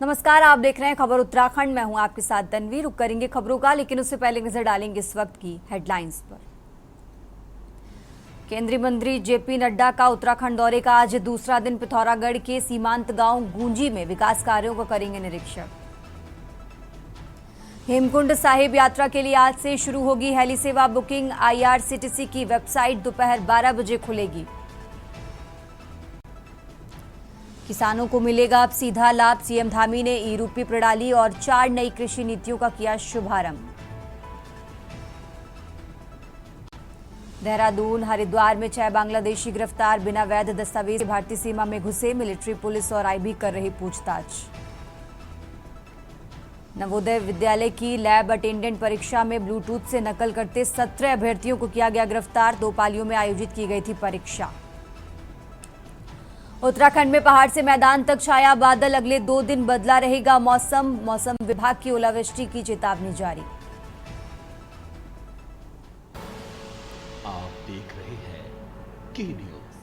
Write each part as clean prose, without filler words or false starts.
नमस्कार, आप देख रहे हैं खबर उत्तराखंड। मैं हूं आपके साथ तन्वी। रुक करेंगे खबरों का, लेकिन उससे पहले नजर डालेंगे इस वक्त की हेडलाइंस पर। केंद्रीय मंत्री जेपी नड्डा का उत्तराखंड दौरे का आज दूसरा दिन। पिथौरागढ़ के सीमांत गांव गूंजी में विकास कार्यों का करेंगे निरीक्षण। हेमकुंड साहिब यात्रा के लिए आज से शुरू होगी हेली सेवा बुकिंग। आईआरसीटीसी की वेबसाइट दोपहर 12 बजे खुलेगी। किसानों को मिलेगा अब सीधा लाभ। सीएम धामी ने ई रूपी प्रणाली और 4 नई कृषि नीतियों का किया शुभारंभ। देहरादून हरिद्वार में 6 बांग्लादेशी गिरफ्तार। बिना वैध दस्तावेज भारतीय सीमा में घुसे। मिलिट्री, पुलिस और आईबी कर रही पूछताछ। नवोदय विद्यालय की लैब अटेंडेंट परीक्षा में ब्लूटूथ से नकल करते 17 अभ्यर्थियों को किया गया गिरफ्तार। 2 पालियों में आयोजित की गई थी परीक्षा। उत्तराखंड में पहाड़ से मैदान तक छाया बादल। अगले 2 दिन बदला रहेगा मौसम। मौसम विभाग की ओलावृष्टि की चेतावनी जारी। आप देख रहे हैं के न्यूज़,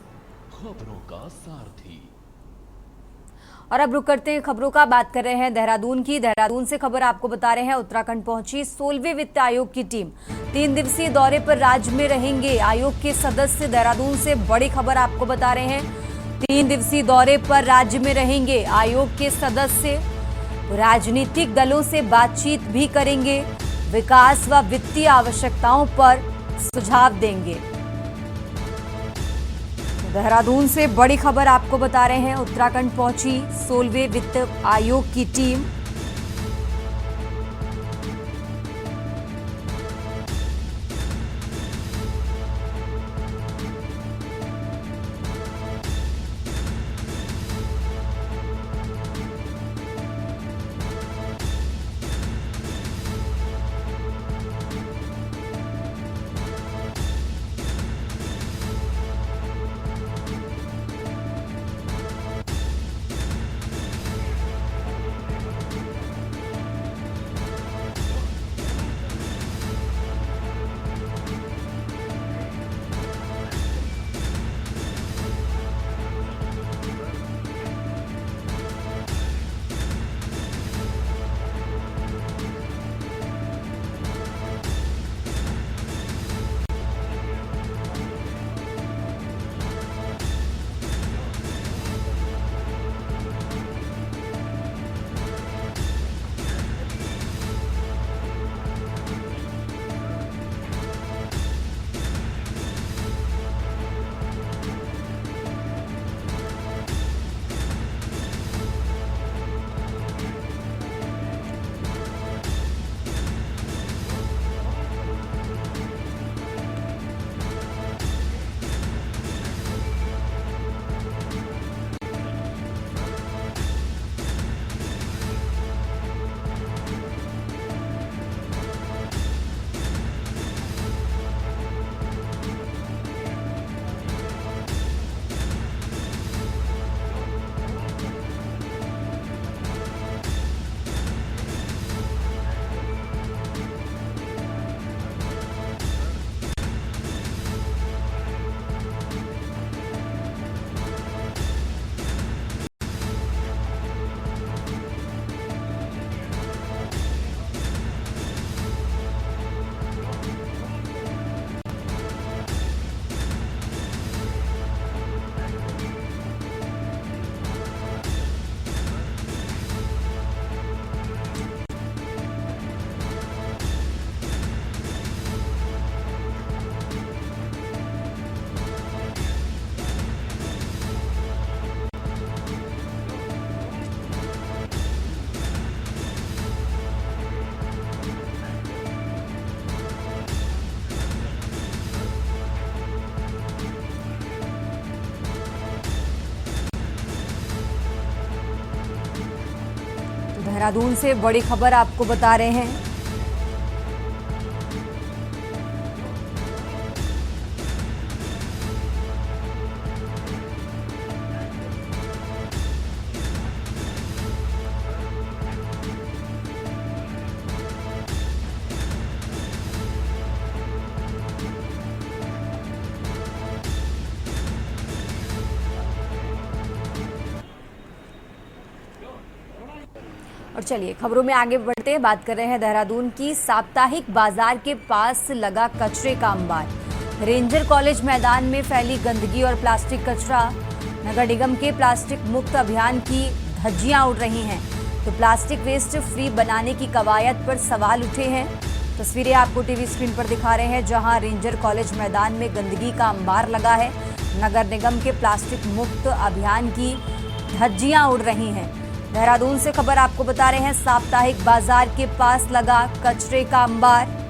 खबरों का सारथी। और अब रुक करते हैं खबरों का। बात कर रहे हैं देहरादून की। देहरादून से खबर आपको बता रहे हैं। उत्तराखंड पहुंची 16वें वित्त आयोग की टीम। 3 दिवसीय दौरे पर राज्य में रहेंगे आयोग के सदस्य। देहरादून से बड़ी खबर आपको बता रहे हैं। 3 दिवसीय दौरे पर राज्य में रहेंगे आयोग के सदस्य। राजनीतिक दलों से बातचीत भी करेंगे। विकास व वित्तीय आवश्यकताओं पर सुझाव देंगे। देहरादून से बड़ी खबर आपको बता रहे हैं। उत्तराखंड पहुंची 16वें वित्त आयोग की टीम। देहरादून से बड़ी खबर आपको बता रहे हैं। और चलिए खबरों में आगे बढ़ते हैं, बात कर रहे हैं देहरादून की। साप्ताहिक बाजार के पास लगा कचरे का अंबार। रेंजर कॉलेज मैदान में फैली गंदगी और प्लास्टिक कचरा। नगर निगम के प्लास्टिक मुक्त अभियान की धज्जियां उड़ रही हैं, तो प्लास्टिक वेस्ट फ्री बनाने की कवायद पर सवाल उठे हैं। तस्वीरें आपको टीवी स्क्रीन पर दिखा रहे हैं, जहां रेंजर कॉलेज मैदान में गंदगी का अंबार लगा है। नगर निगम के प्लास्टिक मुक्त अभियान की धज्जियां उड़ रही हैं। देहरादून से खबर आपको बता रहे हैं, साप्ताहिक बाजार के पास लगा कचरे का अंबार।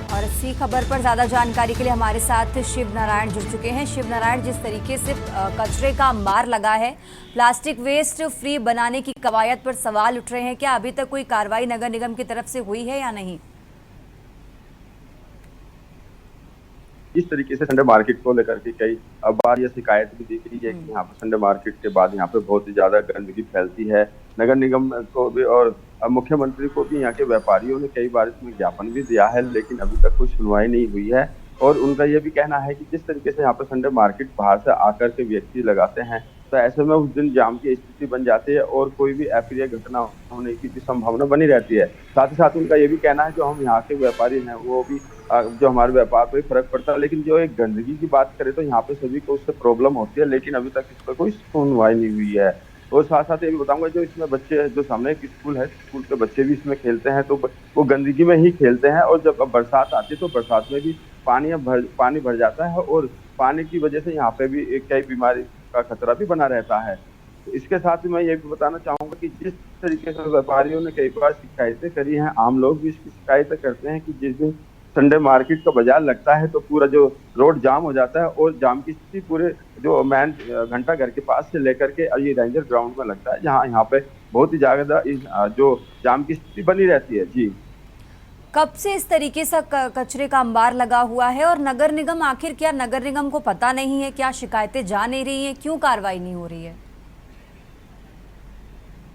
और इसी खबर पर ज्यादा जानकारी के लिए हमारे साथ शिव नारायण जुड़ चुके हैं। शिव नारायण, जिस तरीके से कचरे का अंबार लगा है, प्लास्टिक वेस्ट फ्री बनाने की कवायद पर सवाल उठ रहे हैं, क्या अभी तक कोई कार्रवाई नगर निगम की तरफ से हुई है या नहीं? इस तरीके से संडे मार्केट को लेकर के कई बार यह शिकायत भी दिख रही है कि यहाँ पर संडे मार्केट के बाद यहाँ पे बहुत ही ज्यादा गंदगी फैलती है। नगर निगम को भी और मुख्यमंत्री को भी यहाँ के व्यापारियों ने कई बार इसमें ज्ञापन भी दिया है, लेकिन अभी तक कुछ सुनवाई नहीं हुई है। और उनका यह भी कहना है कि जिस तरीके से यहाँ पर संडे मार्केट बाहर से आकर के व्यक्ति लगाते हैं, तो ऐसे में उस दिन जाम की स्थिति बन जाती है और कोई भी अप्रिय घटना होने की भी संभावना बनी रहती है। साथ ही साथ उनका ये भी कहना है जो हम यहाँ के व्यापारी हैं वो भी जो हमारे व्यापार पर फर्क पड़ता है, लेकिन जो एक गंदगी की बात करें तो यहाँ पे सभी को उससे प्रॉब्लम होती है, लेकिन अभी तक इस पर कोई सुनवाई नहीं हुई है। और साथ साथ ये भी बताऊंगा, जो इसमें बच्चे, जो सामने एक स्कूल है, स्कूल के बच्चे भी इसमें खेलते हैं, तो वो गंदगी में ही खेलते हैं। और जब बरसात आती है तो बरसात में भी पानी भर जाता है और पानी की वजह से यहाँ पे भी कई बीमारी का खतरा भी बना रहता है। तो इसके साथ ही मैं ये भी बताना चाहूंगा कि जिस तरीके से व्यापारियों ने कई बार शिकायतें करी हैं, आम लोग भी इसकी शिकायतें करते हैं कि जिस दिन संडे मार्केट का बाजार लगता है तो पूरा जो रोड जाम हो जाता है और जाम की स्थिति पूरे जो मैन घंटा घर के पास से लेकर के ये रेंजर ग्राउंड में लगता है, जहां यहाँ पे बहुत ही ज्यादा जो जाम की स्थिति बनी रहती है। जी, कब से इस तरीके से कचरे का अंबार लगा हुआ है और नगर निगम, आखिर क्या नगर निगम को पता नहीं है, क्या शिकायतें जा नहीं रही हैं, क्यों कार्रवाई नहीं हो रही है?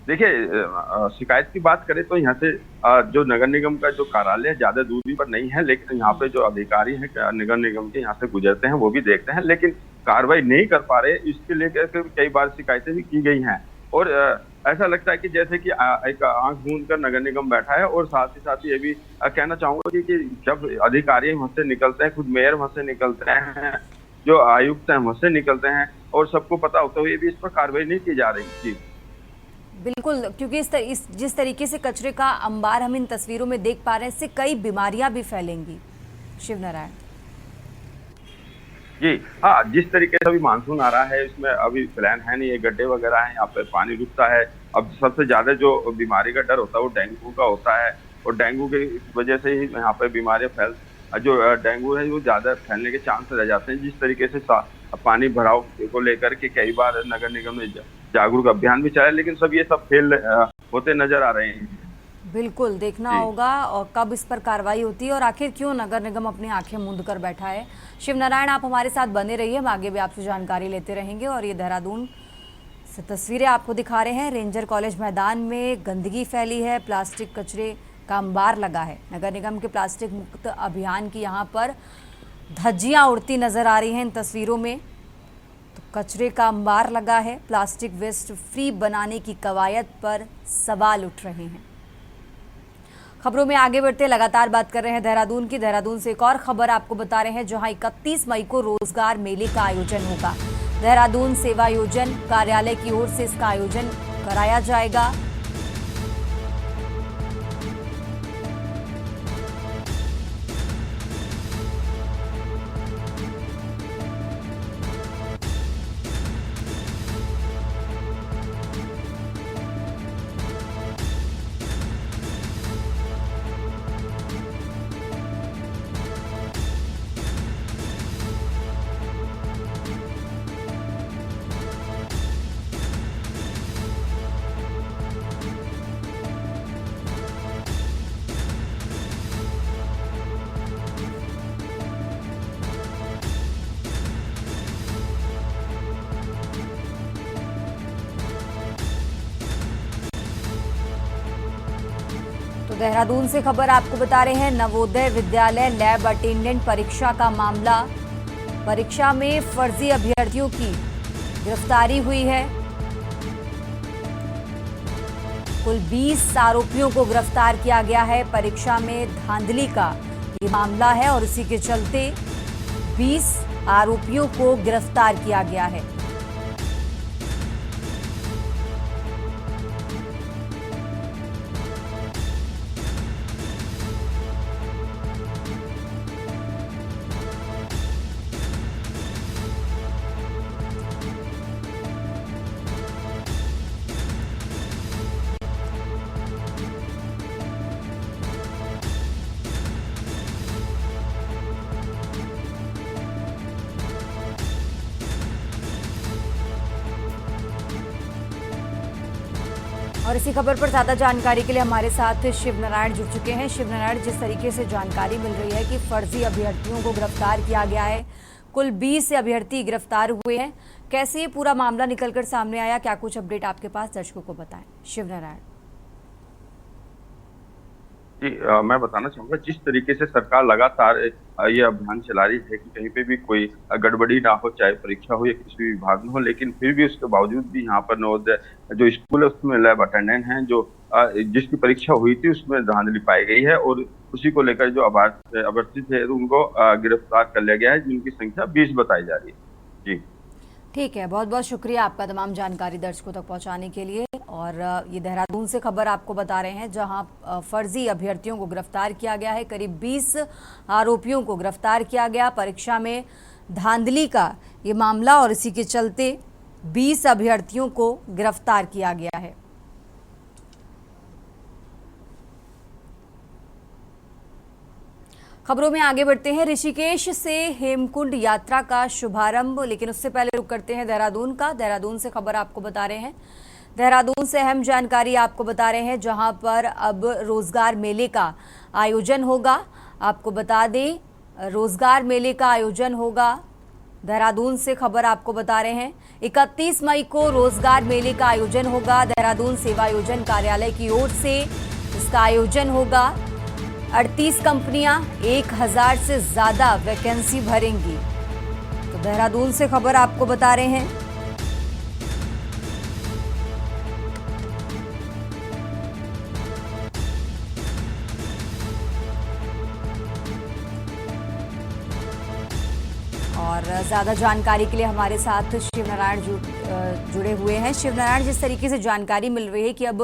देखिए, शिकायत की बात करें तो यहाँ से जो नगर निगम का जो कार्यालय ज्यादा दूरी पर नहीं है, लेकिन यहाँ पे जो अधिकारी हैं नगर निगम के यहाँ से गुजरते हैं वो भी देखते हैं, लेकिन कार्रवाई नहीं कर पा रहे। इसके लेकर कई बार शिकायतें भी की गई हैं और ऐसा लगता है कि जैसे कि एक आंख मूंद कर नगर निगम बैठा है। और साथ ही ये भी कहना चाहूंगा कि जब अधिकारी वहां से निकलते हैं, खुद मेयर वहां से निकलते हैं, जो आयुक्त हैं वहां से निकलते हैं और सबको पता होता हुए भी इस पर कार्रवाई नहीं की जा रही। जी बिल्कुल, क्योंकि जिस तरीके से कचरे का अंबार हम इन तस्वीरों में देख पा रहे हैं, इससे कई बीमारियां भी फैलेंगी। शिव नारायण जी, हाँ, जिस तरीके से अभी मानसून आ रहा है, इसमें अभी प्लान है नहीं, ये गड्ढे वगैरह हैं, यहाँ पे पानी रुकता है। अब सबसे ज्यादा जो बीमारी का डर होता है वो डेंगू का होता है और डेंगू की वजह से ही यहाँ पे बीमारियां जो डेंगू है वो ज्यादा फैलने के चांस रह जाते हैं। जिस तरीके से पानी भराव को लेकर के कई बार नगर निगम ने जागरूक अभियान भी चलाया, लेकिन सब ये फेल होते नजर आ रहे हैं। बिल्कुल देखना होगा और कब इस पर कार्रवाई होती है और आखिर क्यों नगर निगम अपनी आंखें मूंद कर बैठा है। शिव नारायण, आप हमारे साथ बने रहिए, हम आगे भी आपसे जानकारी लेते रहेंगे। और ये देहरादून से तस्वीरें आपको दिखा रहे हैं। रेंजर कॉलेज मैदान में गंदगी फैली है, प्लास्टिक कचरे का अंबार लगा है। नगर निगम के प्लास्टिक मुक्त अभियान की यहाँ पर धज्जियां उड़ती नजर आ रही हैं इन तस्वीरों में। तो कचरे का अंबार लगा है, प्लास्टिक वेस्ट फ्री बनाने की कवायद पर सवाल उठ रहे हैं। खबरों में आगे बढ़ते लगातार बात कर रहे हैं देहरादून की। देहरादून से एक और खबर आपको बता रहे हैं, जहां 31 मई को रोजगार मेले का आयोजन होगा। देहरादून सेवा योजन कार्यालय की ओर से इसका आयोजन कराया जाएगा। देहरादून से खबर आपको बता रहे हैं, नवोदय विद्यालय लैब अटेंडेंट परीक्षा का मामला। परीक्षा में फर्जी अभ्यर्थियों की गिरफ्तारी हुई है। कुल 20 आरोपियों को गिरफ्तार किया गया है। परीक्षा में धांधली का ये मामला है और इसी के चलते 20 आरोपियों को गिरफ्तार किया गया है। और इसी खबर पर ज्यादा जानकारी के लिए हमारे साथ शिव नारायण जुड़ चुके हैं। शिव नारायण, जिस तरीके से जानकारी मिल रही है कि फर्जी अभ्यर्थियों को गिरफ्तार किया गया है, कुल 20 अभ्यर्थी गिरफ्तार हुए हैं, कैसे ये पूरा मामला निकलकर सामने आया, क्या कुछ अपडेट आपके पास दर्शकों को बताएं? शिव नारायण जी, मैं बताना चाहूंगा, जिस तरीके से सरकार लगातार ये अभियान चला रही है कि कहीं पे भी कोई गड़बड़ी ना हो, चाहे परीक्षा हो या किसी भी विभाग में हो, लेकिन फिर भी उसके बावजूद भी यहाँ पर नवोदय जो स्कूल है उसमें लैब अटेंडेंट हैं, जो जिसकी परीक्षा हुई थी उसमें धांधली पाई गई है और उसी को लेकर जो अभ्यर्थी थे उनको गिरफ्तार कर लिया गया है, जिनकी संख्या 20 बताई जा रही है। जी ठीक है, बहुत बहुत शुक्रिया आपका तमाम जानकारी दर्शकों तक पहुंचाने के लिए। और ये देहरादून से खबर आपको बता रहे हैं, जहां फर्जी अभ्यर्थियों को गिरफ्तार किया गया है। करीब 20 आरोपियों को गिरफ्तार किया गया। परीक्षा में धांधली का ये मामला और इसी के चलते 20 अभ्यर्थियों को गिरफ्तार किया गया है। खबरों में आगे बढ़ते हैं। ऋषिकेश से हेमकुंड यात्रा का शुभारंभ, लेकिन उससे पहले रुक करते हैं देहरादून का। देहरादून से खबर आपको बता रहे हैं, देहरादून से अहम जानकारी आपको बता रहे हैं, जहां पर अब रोजगार मेले का आयोजन होगा। आपको बता दें, रोजगार मेले का आयोजन होगा। देहरादून से खबर आपको बता रहे हैं, 31 मई को रोजगार मेले का आयोजन होगा। देहरादून सेवायोजन कार्यालय की ओर से इसका आयोजन होगा। 38 कंपनियां 1000 से ज्यादा वैकेंसी भरेंगी। तो देहरादून से खबर आपको बता रहे हैं। और ज्यादा जानकारी के लिए हमारे साथ शिव नारायण जुड़े हुए हैं। शिव नारायण, जिस तरीके से जानकारी मिल रही है कि अब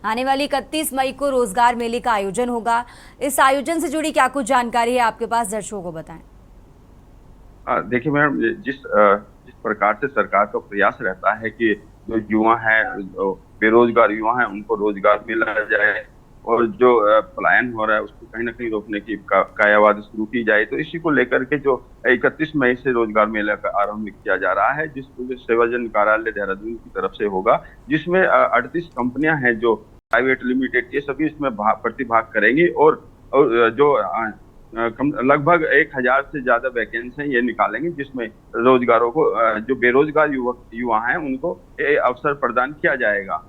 आने वाली 31 मई को रोजगार मेले का आयोजन होगा, इस आयोजन से जुड़ी क्या कुछ जानकारी है आपके पास, दर्शकों को बताएं। देखिए मैडम, जिस प्रकार से सरकार का प्रयास रहता है कि जो युवा हैं, बेरोजगार युवा हैं, उनको रोजगार मिला जाए और जो पलायन हो रहा है उसको कहीं ना कहीं रोकने की कायावाद शुरू की जाए, तो इसी को लेकर के जो 31 मई से रोजगार मेला का आरंभ किया जा रहा है, जिसको सेवायोजन कार्यालय देहरादून की तरफ से होगा, जिसमें 38 कंपनियां हैं जो प्राइवेट लिमिटेड, ये सभी इसमें प्रतिभाग करेंगी और जो लगभग 1000 से ज्यादा वैकेंसी ये निकालेंगे, जिसमें रोजगारों को जो बेरोजगार युवा हैं उनको अवसर प्रदान किया जाएगा।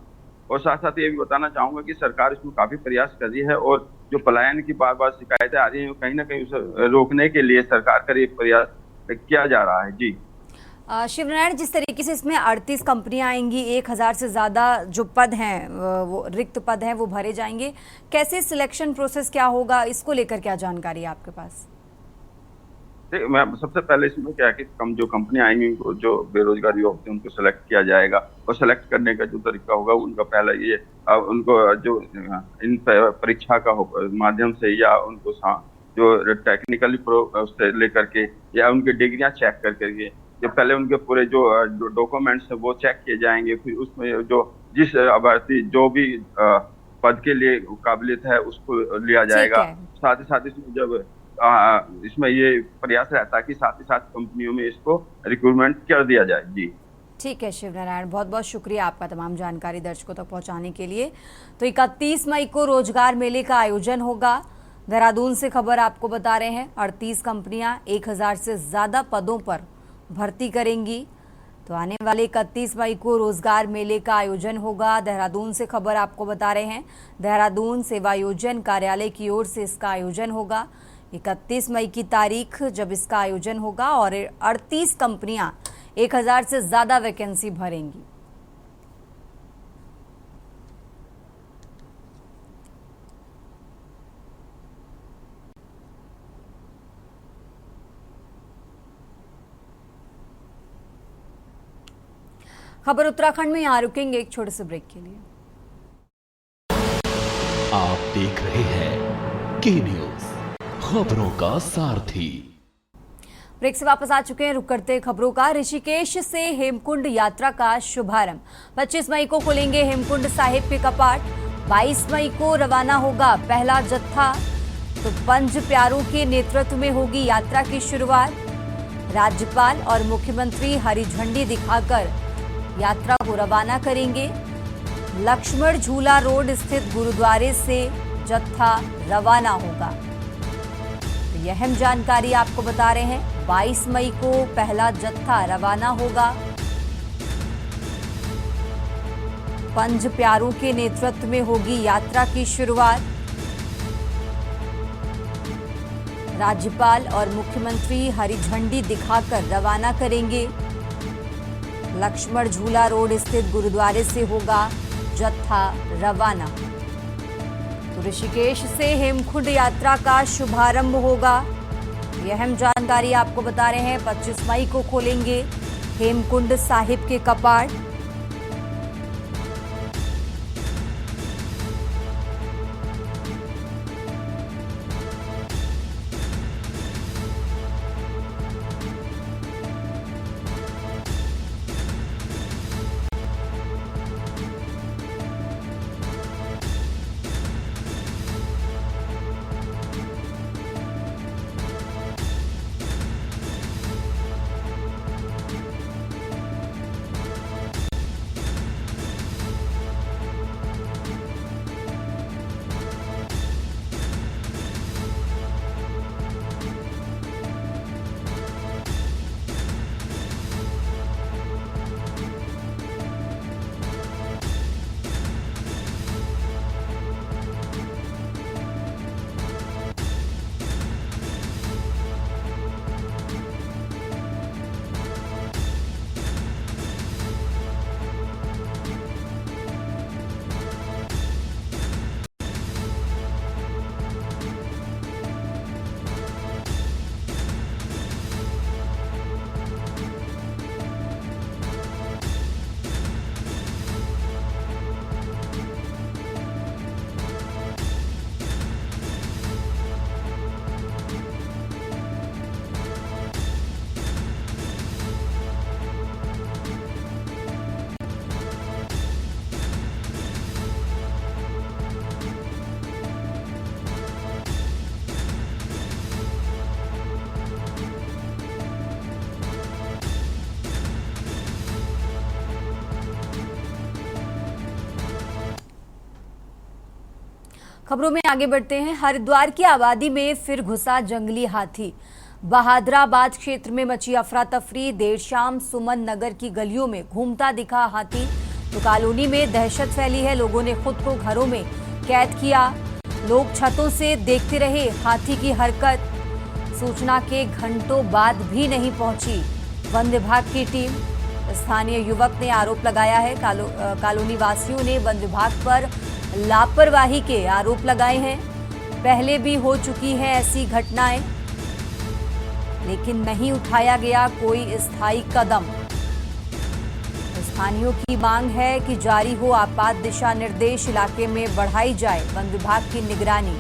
और साथ साथ ये भी बताना चाहूंगा कि सरकार इसमें काफी प्रयास कर रही है और जो पलायन की बार बार शिकायतें आ रही हैं, कहीं ना कहीं उसे रोकने के लिए सरकार का ये प्रयास किया जा रहा है। जी शिव नारायण, जिस तरीके से इसमें 38 कंपनियां आएंगी, 1000 से ज्यादा जो पद हैं, वो रिक्त पद हैं, वो भरे जाएंगे, कैसे सिलेक्शन प्रोसेस क्या होगा, इसको लेकर क्या जानकारी है आपके पास? मैं सबसे पहले इसमें क्या है कि जो कंपनियां आएंगी, जो बेरोजगार युवा होते हैं उनको सेलेक्ट किया जाएगा और सेलेक्ट करने का जो तरीका होगा उनका पहला ये उनको जो इन परीक्षा का माध्यम से या उनको जो टेक्निकली उससे लेकर के या उनकी डिग्रियां चेक करके जो पहले उनके पूरे जो डॉक्यूमेंट्स है वो चेक किए जाएंगे। फिर उसमें जो जिस अभ्यर्थी जो भी पद के लिए काबिलियत है उसको लिया जाएगा। साथ ही साथ इसमें जब इसमें ये प्रयास रहता है कि साथ ही साथ कंपनियों में इसको रिक्रूटमेंट कर दिया जाए। जी ठीक है शिव नारायण, बहुत बहुत शुक्रिया आपका तमाम जानकारी दर्शकों तक पहुंचाने के लिए। तो 31 मई को रोजगार मेले का आयोजन होगा। देहरादून से खबर आपको बता रहे हैं, 38 कंपनियां 1000 से ज्यादा पदों पर भर्ती करेंगी। तो आने वाले 31 मई को रोजगार मेले का आयोजन होगा। देहरादून से खबर आपको बता रहे हैं, देहरादून सेवायोजन कार्यालय की ओर से इसका आयोजन होगा। 31 मई की तारीख जब इसका आयोजन होगा और 38 कंपनियां 1000 से ज्यादा वैकेंसी भरेंगी। खबर उत्तराखंड में, यहाँ रुकेंगे एक छोटे से ब्रेक के लिए। आप देख रहे हैं के न्यूज, खबरों का सारथी। ब्रेक से वापस आ चुके हैं, रुक करते खबरों का। ऋषिकेश से हेमकुंड यात्रा का शुभारंभ। 25 मई को खुलेंगे हेमकुंड साहिब के कपाट। 22 मई को रवाना होगा पहला जत्था। तो पंज प्यारों के नेतृत्व में होगी यात्रा की शुरुआत। राज्यपाल और मुख्यमंत्री हरी झंडी दिखाकर यात्रा को रवाना करेंगे। लक्ष्मण झूला रोड स्थित गुरुद्वारे से जत्था रवाना होगा। तो यह अहम जानकारी आपको बता रहे हैं। 22 मई को पहला जत्था रवाना होगा। पंज प्यारों के नेतृत्व में होगी यात्रा की शुरुआत। राज्यपाल और मुख्यमंत्री हरी झंडी दिखाकर रवाना करेंगे। लक्ष्मण झूला रोड स्थित गुरुद्वारे से होगा जत्था रवाना। तो ऋषिकेश से हेमकुंड यात्रा का शुभारंभ होगा। यह अहम जानकारी आपको बता रहे हैं। 25 मई को खोलेंगे हेमकुंड साहिब के कपाट। खबरों में आगे बढ़ते हैं। हरिद्वार की आबादी में फिर घुसा जंगली हाथी। बहादुराबाद क्षेत्र में मची अफरा तफरी। देर शाम सुमन नगर की गलियों में घूमता दिखा हाथी। तो कॉलोनी में दहशत फैली है। लोगों ने खुद को घरों में कैद किया। लोग छतों से देखते रहे हाथी की हरकत। सूचना के घंटों बाद भी नहीं पहुंची वन विभाग की टीम। स्थानीय युवक ने आरोप लगाया है। कॉलोनी वासियों ने वन विभाग पर लापरवाही के आरोप लगाए हैं। पहले भी हो चुकी हैं ऐसी घटनाएं, लेकिन नहीं उठाया गया कोई स्थायी कदम। स्थानीयों की मांग है कि जारी हो आपात दिशा निर्देश, इलाके में बढ़ाई जाए वन विभाग की निगरानी।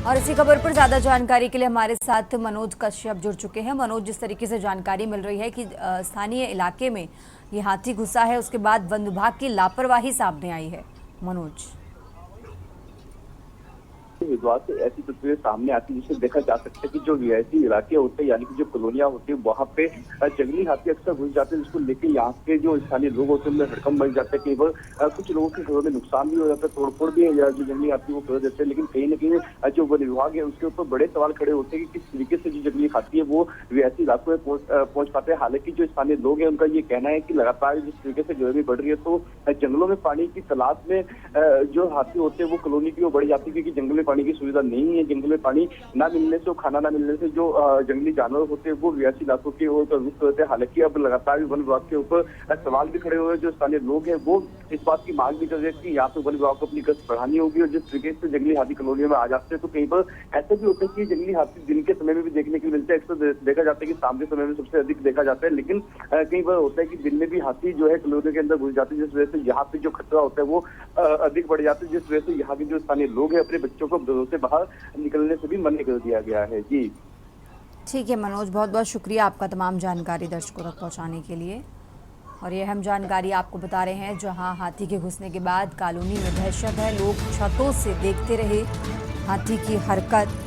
और इसी खबर पर ज्यादा जानकारी के लिए हमारे साथ मनोज कश्यप जुड़ चुके हैं। मनोज, जिस तरीके से जानकारी मिल रही है कि स्थानीय इलाके में ये हाथी घुसा है, उसके बाद वन विभाग की लापरवाही सामने आई है। मनोज, विवाद से ऐसी तस्वीरें सामने आती है जिससे देखा जा सकता है कि जो रिहायशी इलाके होते हैं यानी कि जो कॉलोनियां होती है वहां पे जंगली हाथी अक्सर घुस जाते हैं, जिसको लेकर यहाँ के जो स्थानीय लोग होते हैं उनमें हड़कंप बन जाता है। केवल कुछ लोगों के घरों में नुकसान भी हो जाता है, तोड़फोड़ भी है जो जंगली हाथी वो कर देते हैं, लेकिन कहीं ना कहीं जो वन विभाग है उसके ऊपर बड़े सवाल खड़े होते हैं कि किस तरीके से जो जंगली हाथी है वो रिहायशी इलाकों में पहुंच पाते हैं। हालांकि जो स्थानीय लोग हैं उनका ये कहना है कि लगातार जिस तरीके से गर्मी बढ़ रही है तो जंगलों में पानी की तलाश में जो हाथी होते हैं वो कॉलोनी की ओर बढ़ जाती है, क्योंकि जंगल में पानी की सुविधा नहीं है। जंगल में पानी ना मिलने से, खाना ना मिलने से जो जंगली जानवर होते हैं वो रिहायशी इलाकों की ओर रुख करते हैं। हालांकि अब लगातार वन विभाग के ऊपर सवाल भी खड़े हुए हैं। जो स्थानीय लोग हैं वो इस बात की मांग भी कर रहे हैं कि यहाँ पे वन विभाग को अपनी गश्त बढ़ानी होगी, और जिस तरीके से जंगली हाथी कॉलोनियों में आ जाते हैं तो कई बार ऐसे भी होते हैं कि जंगली हाथी दिन के समय में भी देखने के लिए मिलते हैं। अक्सर देखा जाता है कि शाम के समय में सबसे अधिक देखा जाता है, लेकिन कई बार होता है कि दिन में भी हाथी जो है कॉलोनियों के अंदर घुस जाते हैं, जिस वजह से यहाँ पे जो खतरा होता है वो अधिक बढ़ जाता है, जिस वजह से यहाँ के जो स्थानीय लोग हैं अपने बच्चों को घरों से बाहर निकलने से भी मना कर दिया गया है। जी ठीक है मनोज, बहुत बहुत शुक्रिया आपका तमाम जानकारी दर्शकों तक पहुंचाने के लिए। और ये हम जानकारी आपको बता रहे हैं, जहां हाथी के घुसने के बाद कॉलोनी में दहशत है। लोग छतों से देखते रहे हाथी की हरकत।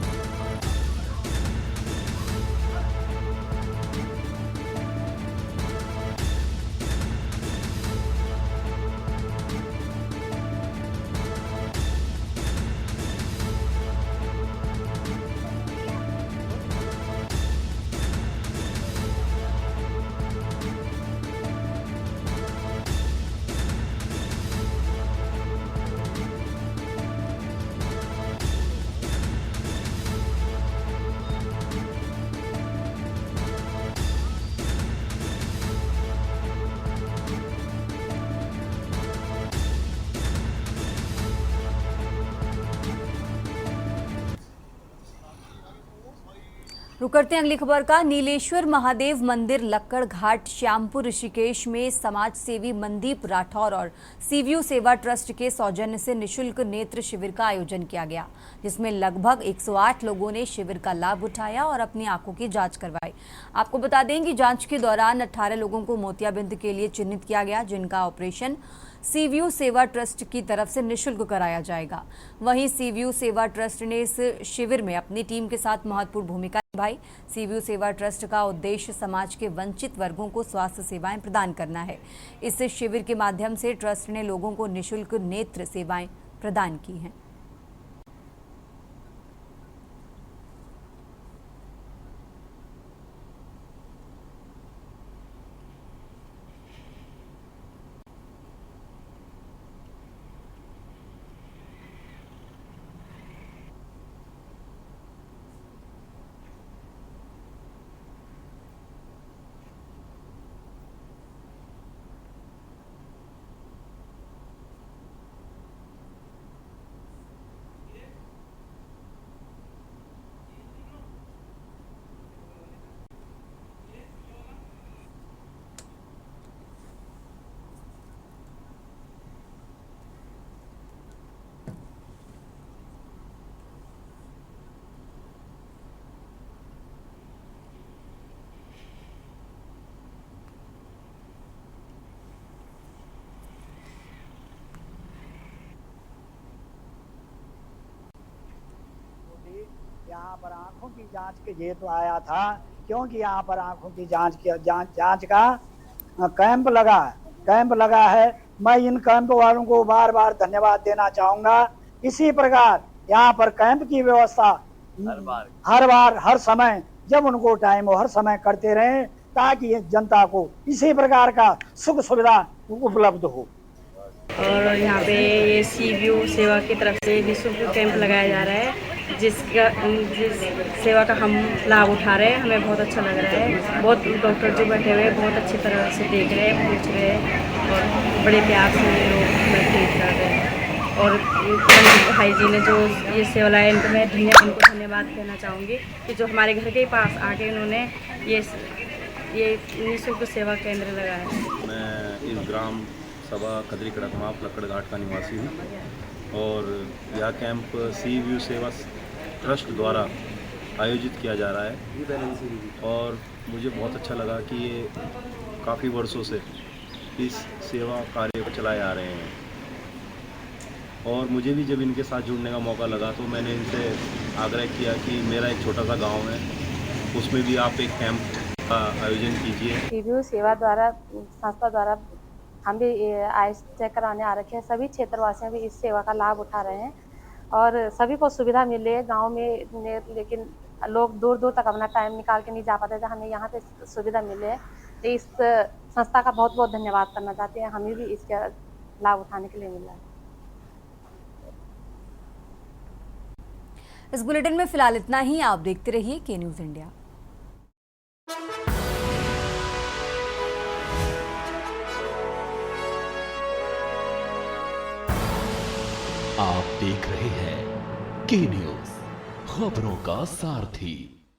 रुक करते हैं अगली खबर का। नीलेश्वर महादेव मंदिर लक्कड़ घाट श्यामपुर ऋषिकेश में समाज सेवी मनदीप राठौर और सीव्यू सेवा ट्रस्ट के सौजन्य से निशुल्क नेत्र शिविर का आयोजन किया गया, जिसमें लगभग 108 लोगों ने शिविर का लाभ उठाया और अपनी आंखों की जांच करवाई। आपको बता दें कि जांच के दौरान 18 लोगों को मोतियाबिंद के लिए चिन्हित किया गया, जिनका ऑपरेशन सीव्यू सेवा ट्रस्ट की तरफ से निःशुल्क कराया जाएगा। वहीं सीव्यू सेवा ट्रस्ट ने इस शिविर में अपनी टीम के साथ महत्वपूर्ण भूमिका निभाई। सीव्यू सेवा ट्रस्ट का उद्देश्य समाज के वंचित वर्गों को स्वास्थ्य सेवाएं प्रदान करना है। इस शिविर के माध्यम से ट्रस्ट ने लोगों को निःशुल्क नेत्र सेवाएं प्रदान की हैं। यहाँ पर आंखों की जांच के हेतु आया था, क्योंकि यहाँ पर आंखों की जांच का कैंप लगा है। मैं इन कैंप वालों को बार बार धन्यवाद देना चाहूंगा। इसी प्रकार यहाँ पर कैंप की व्यवस्था हर बार हर समय जब उनको टाइम हो हर समय करते रहें, ताकि जनता को इसी प्रकार का सुख सुविधा उपलब्ध हो। और यहाँ पे ये सीव्यू सेवा की तरफ से निःशुल्क कैंप लगाया जा रहा है, जिस सेवा का हम लाभ उठा रहे हैं। हमें बहुत अच्छा लग रहा है। बहुत डॉक्टर जो बैठे हुए बहुत अच्छी तरह से देख रहे हैं, पूछ रहे हैं और बड़े प्यार से लोग हमें ट्रीट कर रहे हैं। और भाई जी ने जो ये सेवा लाया, इनको मैं उनको धन्यवाद कहना चाहूँगी कि जो हमारे घर के पास आके इन्होंने ये निःशुल्क सेवा केंद्र लगाया है। मैं इस ग्राम सभा खदरी कड़कमाप लक्कड़ घाट का निवासी हूँ और यह कैंप सीव्यू सेवा ट्रस्ट द्वारा आयोजित किया जा रहा है और मुझे बहुत अच्छा लगा कि ये काफ़ी वर्षों से इस सेवा कार्य को चलाए आ रहे हैं और मुझे भी जब इनके साथ जुड़ने का मौका लगा तो मैंने इनसे आग्रह किया कि मेरा एक छोटा सा गांव है, उसमें भी आप एक कैंप का आयोजन कीजिए। सीबीयू सेवा द्वारा संस्था द्वारा हम भी आइस चेक कराने आ रखे हैं। सभी क्षेत्रवासियों भी इस सेवा का लाभ उठा रहे हैं और सभी को सुविधा मिल रही है गाँव में, लेकिन लोग दूर दूर तक अपना टाइम निकाल के नहीं जा पाते थे। हमें यहाँ पे सुविधा मिली है तो इस संस्था का बहुत बहुत धन्यवाद करना चाहते हैं। हमें भी इसका लाभ उठाने के लिए मिला है। इस बुलेटिन में फिलहाल इतना ही। आप देखते रहिए के न्यूज़ इंडिया। आप देख रहे हैं के न्यूज़, खबरों का सारथी।